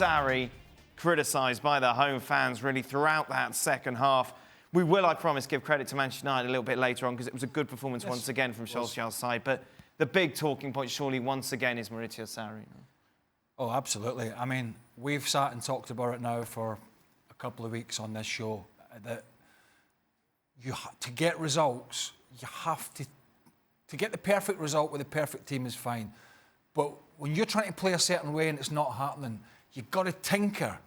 Sarri, criticised by the home fans really throughout that second half. We will, I promise, give credit to Manchester United a little bit later on because it was a good performance once again from Solskjaer's side. But the big talking point, surely, once again, is Maurizio Sarri. Oh, absolutely. I mean, we've sat and talked about it now for a couple of weeks on this show that to get results, you have to get the perfect result with the perfect team is fine. But when you're trying to play a certain way and it's not happening, you've got to tinker.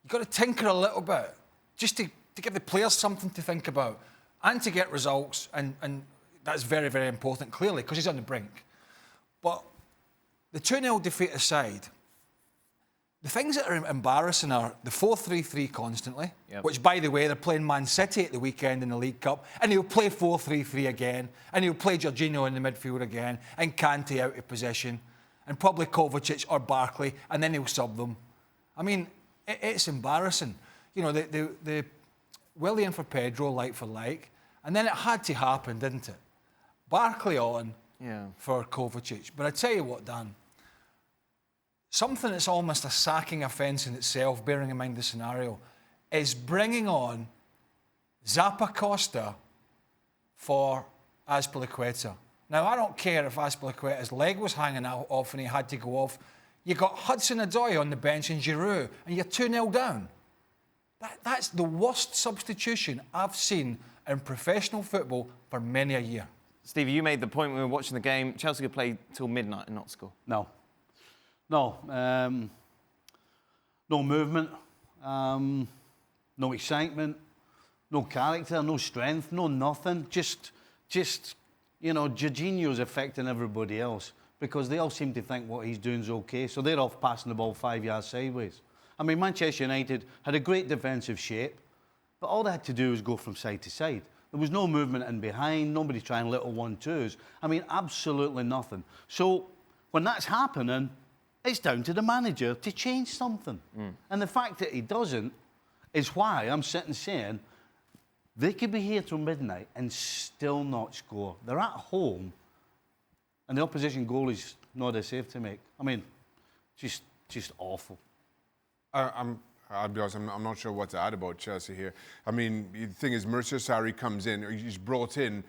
You've got to tinker a little bit just to give the players something to think about and to get results. And that's very, very important, clearly, because he's on the brink. But the 2-0 defeat aside, the things that are embarrassing are the 4-3-3 constantly, which, by the way, they're playing Man City at the weekend in the League Cup, and he'll play 4-3-3 again, and he'll play Jorginho in the midfield again, and Kante out of possession, and probably Kovacic or Burley, and then he'll sub them. I mean, it's embarrassing. You know, the Willian for Pedro, like for like, and then it had to happen, didn't it? Burley on for Kovacic. But I tell you what, Dan, something that's almost a sacking offence in itself, bearing in mind the scenario, is bringing on Zappacosta for Azpilicueta. Now, I don't care if Azpilicueta's leg was hanging off and he had to go off. You got Hudson-Odoi on the bench and Giroud, and you're 2-0 down. That's the worst substitution I've seen in professional football for many a year. Stevie, you made the point when we were watching the game, Chelsea could play till midnight and not score. No, no movement, no excitement, no character, no strength, no nothing. Just you know, Jorginho's affecting everybody else because they all seem to think what he's doing is okay, so they're off passing the ball 5 yards sideways. I mean, Manchester United had a great defensive shape, but all they had to do was go from side to side. There was no movement in behind, nobody trying little 1-2s. I mean, absolutely nothing. So when that's happening, it's down to the manager to change something. And the fact that he doesn't is why I'm sitting saying they could be here till midnight and still not score. They're at home, and the opposition goalie's not a save to make. I mean, just awful. I'll be honest, I'm not sure what to add about Chelsea here. I mean, the thing is, Maurizio Sarri comes in, he's brought in,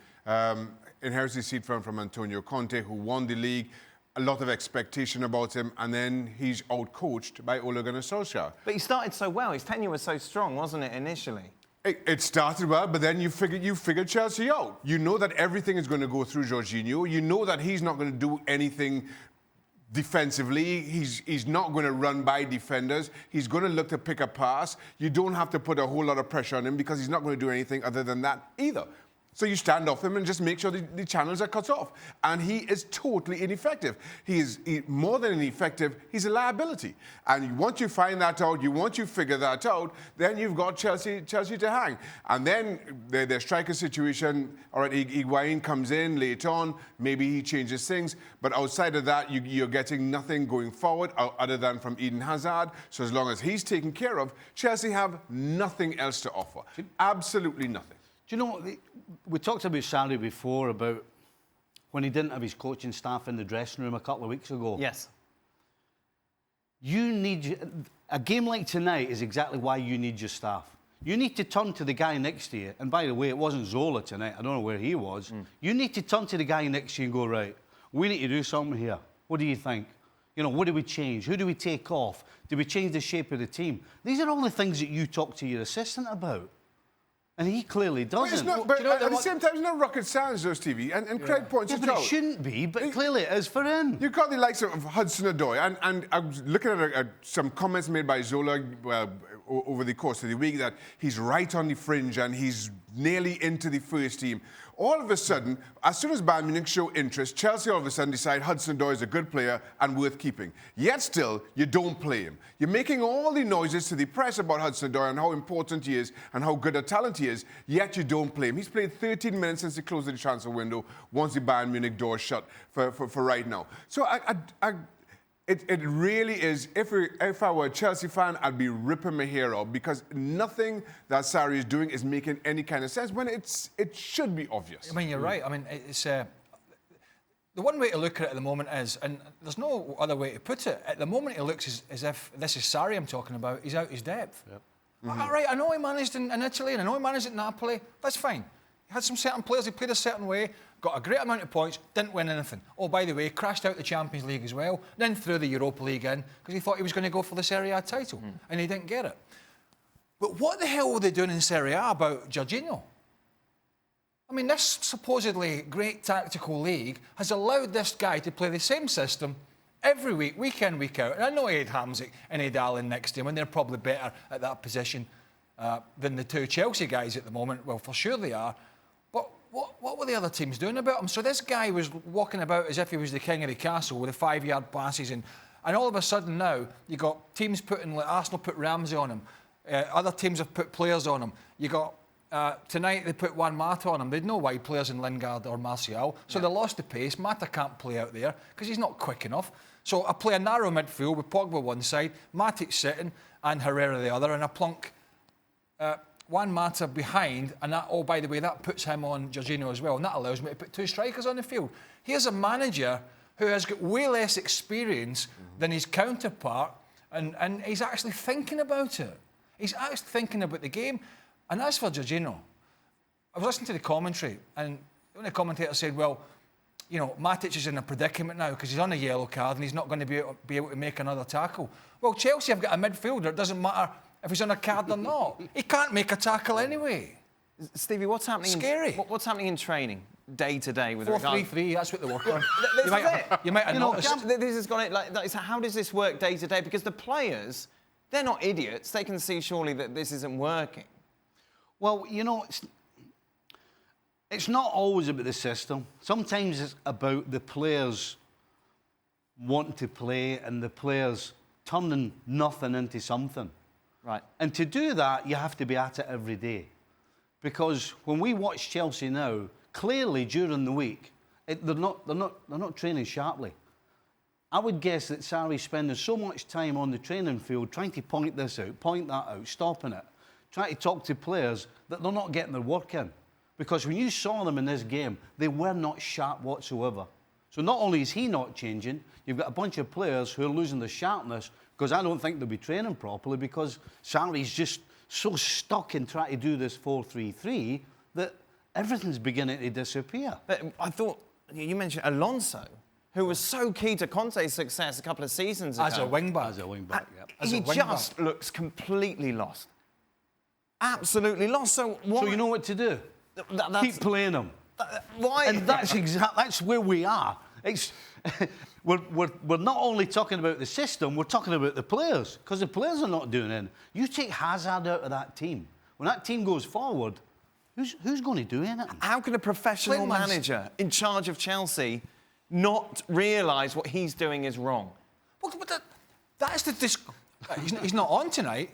inherits the seat from Antonio Conte, who won the league. A lot of expectation about him, and then he's out-coached by Ole Gunnar Solskjaer. But he started so well. His tenure was so strong, wasn't it, initially? It started well, but then you figured Chelsea out. You know that everything is going to go through Jorginho. You know that he's not going to do anything defensively. He's not going to run by defenders. He's going to look to pick a pass. You don't have to put a whole lot of pressure on him because he's not going to do anything other than that either. So you stand off him and just make sure the channels are cut off. And he is totally ineffective. He more than ineffective, he's a liability. And once you find that out, once you figure that out, then you've got Chelsea to hang. And then their striker situation, all right, Higuain comes in late on, maybe he changes things. But outside of that, you're getting nothing going forward other than from Eden Hazard. So as long as he's taken care of, Chelsea have nothing else to offer. Absolutely nothing. Do you know, we talked about Sarri before, about when he didn't have his coaching staff in the dressing room a couple of weeks ago. Yes. You need... A game like tonight is exactly why you need your staff. You need to turn to the guy next to you, and by the way, it wasn't Zola tonight, I don't know where he was. You need to turn to the guy next to you and go, right, we need to do something here. What do you think? You know, what do we change? Who do we take off? Do we change the shape of the team? These are all the things that you talk to your assistant about. And he clearly doesn't. But at the same time, it's not rocket science, though, Stevie. And Craig points it out. But it shouldn't be, but clearly it is for him. You've got the likes of Hudson-Odoi, and I was looking at some comments made by Zola over the course of the week that he's right on the fringe and he's nearly into the first team. All of a sudden, as soon as Bayern Munich show interest, Chelsea all of a sudden decide Hudson-Odoi is a good player and worth keeping. Yet still, you don't play him. You're making all the noises to the press about Hudson-Odoi and how important he is and how good a talent he is, yet you don't play him. He's played 13 minutes since they closed the transfer window, once the Bayern Munich door shut for right now. So it really is, if I were a Chelsea fan, I'd be ripping my hair out because nothing that Sarri is doing is making any kind of sense when it should be obvious. I mean, you're right. I mean, it's the one way to look at it at the moment is, and there's no other way to put it, at the moment it looks as if, this is Sarri I'm talking about, he's out his depth. Yep. All right, I know he managed in Italy and I know he managed at Napoli, that's fine. He had some certain players, he played a certain way, got a great amount of points, didn't win anything. Oh, by the way, crashed out the Champions League as well, then threw the Europa League in because he thought he was going to go for the Serie A title and he didn't get it. But what the hell were they doing in Serie A about Jorginho? I mean, this supposedly great tactical league has allowed this guy to play the same system every week in, week out. And I know he had Hamsik and he had Allen next to him, and they're probably better at that position than the two Chelsea guys at the moment. Well, for sure they are. But what were the other teams doing about him? So this guy was walking about as if he was the king of the castle with the 5-yard passes. And all of a sudden now, you got teams putting, like Arsenal put Ramsey on him. Other teams have put players on him. You got... tonight they put Juan Mata on him. They had no wide players in Lingard or Martial, so they lost the pace. Mata can't play out there because he's not quick enough. So I play a narrow midfield with Pogba one side, Matic sitting and Herrera the other, and I plunk Juan Mata behind, and that, oh, by the way, that puts him on Jorginho as well, and that allows me to put two strikers on the field. Here's a manager who has got way less experience than his counterpart, and he's actually thinking about it. He's actually thinking about the game. And as for Jorginho, I was listening to the commentary, and one of the commentators said, well, you know, Matic is in a predicament now because he's on a yellow card and he's not going to be able to make another tackle. Well, Chelsea have got a midfielder. It doesn't matter if he's on a card or not. He can't make a tackle anyway. Stevie, what's happening? Scary. What's happening in training day to day with 4-3-3, that's what they work on. You might have noticed. This has got it like that. How does this work day to day? Because the players, they're not idiots. They can see surely that this isn't working. Well, you know, it's not always about the system. Sometimes it's about the players wanting to play and the players turning nothing into something. Right. And to do that, you have to be at it every day. Because when we watch Chelsea now, clearly during the week, they're not training sharply. I would guess that Sarri's spending so much time on the training field trying to point this out, point that out, stopping it, trying to talk to players that they're not getting their work in. Because when you saw them in this game, they were not sharp whatsoever. So not only is he not changing, you've got a bunch of players who are losing their sharpness because I don't think they'll be training properly because Sarri's just so stuck in trying to do this 4-3-3 that everything's beginning to disappear. But I thought, you mentioned Alonso, who was so key to Conte's success a couple of seasons ago. As a wing-back. As a wing-back, yep. He just looks completely lost. Absolutely lost. So you know what to do? Keep playing him. Why? And that's where we are. It's we're not only talking about the system, we're talking about the players because the players are not doing it. You take Hazard out of that team. When that team goes forward, who's going to do anything? How can a professional manager in charge of Chelsea not realise what he's doing is wrong? Well, but that is he's not on tonight,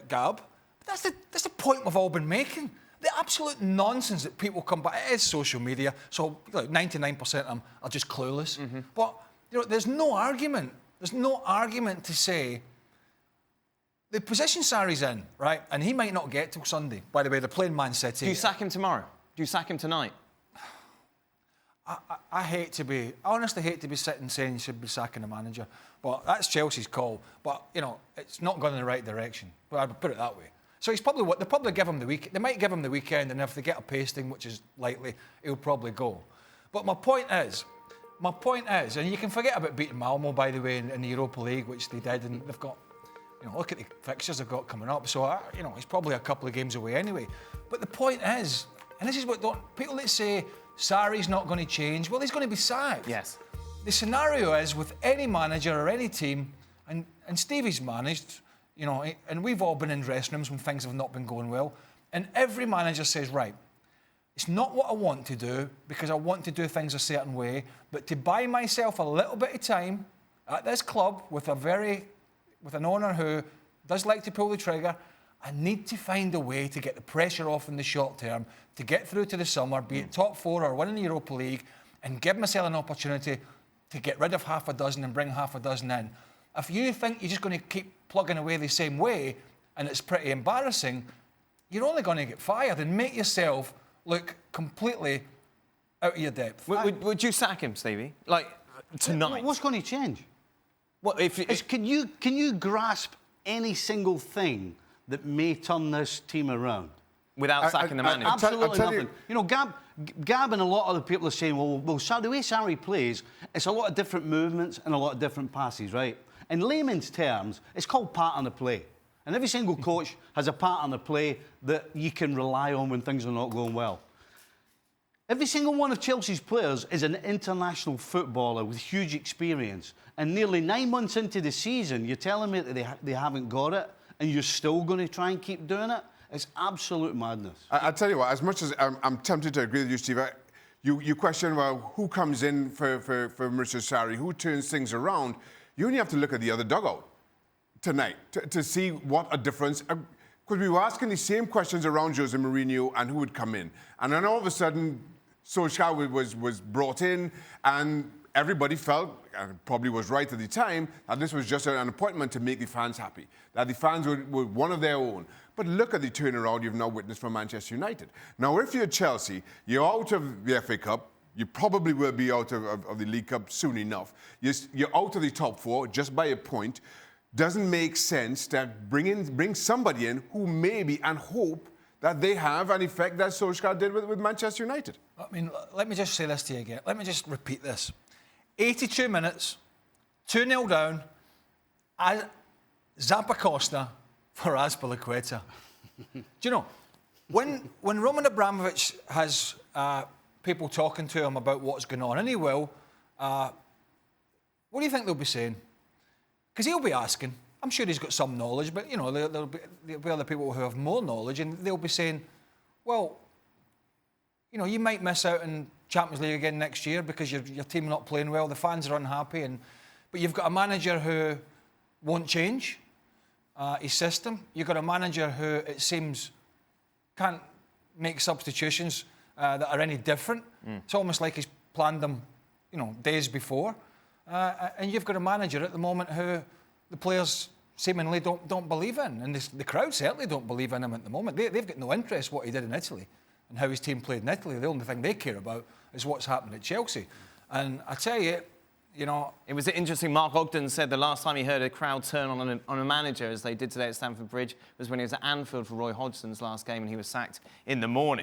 Gab. That's the point we've all been making. The absolute nonsense that people come back. It is social media, so 99% of them are just clueless. Mm-hmm. But you know, there's no argument. There's no argument to say the position Sarri's in, right? And he might not get till Sunday. By the way, they're playing Man City. Do you sack him tomorrow? Do you sack him tonight? I honestly hate to be sitting saying you should be sacking the manager, but that's Chelsea's call. But you know, it's not going in the right direction. Well, I'd put it that way. So he's they'll probably give him the week. They might give him the weekend, and if they get a pasting, which is likely, he'll probably go. But my point is, and you can forget about beating Malmo, by the way, in the Europa League, which they did, and they've got, you know, look at the fixtures they've got coming up. So you know, he's probably a couple of games away anyway. But the point is, and this is what people that say Sarri's not going to change. Well, he's going to be sacked. Yes. The scenario is with any manager or any team, and Stevie's managed. You know, and we've all been in dressing rooms when things have not been going well. And every manager says, right, it's not what I want to do because I want to do things a certain way, but to buy myself a little bit of time at this club with an owner who does like to pull the trigger, I need to find a way to get the pressure off in the short term, to get through to the summer, be it top four or winning the Europa League, and give myself an opportunity to get rid of half a dozen and bring half a dozen in. If you think you're just going to keep plugging away the same way and it's pretty embarrassing, you're only going to get fired and make yourself look completely out of your depth. Would you sack him, Stevie? Like, tonight? What's going to change? What, Can you grasp any single thing that may turn this team around? without sacking the manager? Absolutely tell nothing. You know, Gab and a lot of the people are saying, well, the way Sarri plays, it's a lot of different movements and a lot of different passes, right? In layman's terms, it's called pattern of play. And every single coach has a pattern of play that you can rely on when things are not going well. Every single one of Chelsea's players is an international footballer with huge experience. And nearly 9 months into the season, you're telling me that they haven't got it, and you're still going to try and keep doing it? It's absolute madness. I tell you what, as much as I'm tempted to agree with you, Steve, you question, well, who comes in for Maurizio Sarri, who turns things around? You only have to look at the other dugout tonight to see what a difference. Because we were asking the same questions around Jose Mourinho and who would come in. And then all of a sudden, Solskjaer was brought in, and everybody felt, and probably was right at the time, that this was just an appointment to make the fans happy, that the fans were one of their own. But look at the turnaround you've now witnessed from Manchester United. Now, if you're Chelsea, you're out of the FA Cup, you probably will be out of the League Cup soon enough. You're out of the top four just by a point. Doesn't make sense to bring somebody in who maybe and hope that they have an effect that Solskjaer did with Manchester United. I mean, let me just say this to you again. Let me just repeat this. 82 minutes, 2-0 down, Zappacosta for Azpilicueta. Do you know, when Roman Abramovich has people talking to him about what's going on, and he will, what do you think they'll be saying? Because he'll be asking. I'm sure he's got some knowledge, but, you know, there'll be other people who have more knowledge, and they'll be saying, well, you know, you might miss out in Champions League again next year because your team not playing well, the fans are unhappy, but you've got a manager who won't change his system. You've got a manager who, it seems, can't make substitutions that are any different. It's almost like he's planned them, you know, days before. And you've got a manager at the moment who the players seemingly don't believe in, and the crowd certainly don't believe in him at the moment. They've got no interest in what he did in Italy and how his team played in Italy. The only thing they care about is what's happened at Chelsea. And I tell you, you know... It was interesting. Mark Ogden said the last time he heard a crowd turn on a manager, as they did today at Stamford Bridge, was when he was at Anfield for Roy Hodgson's last game and he was sacked in the morning.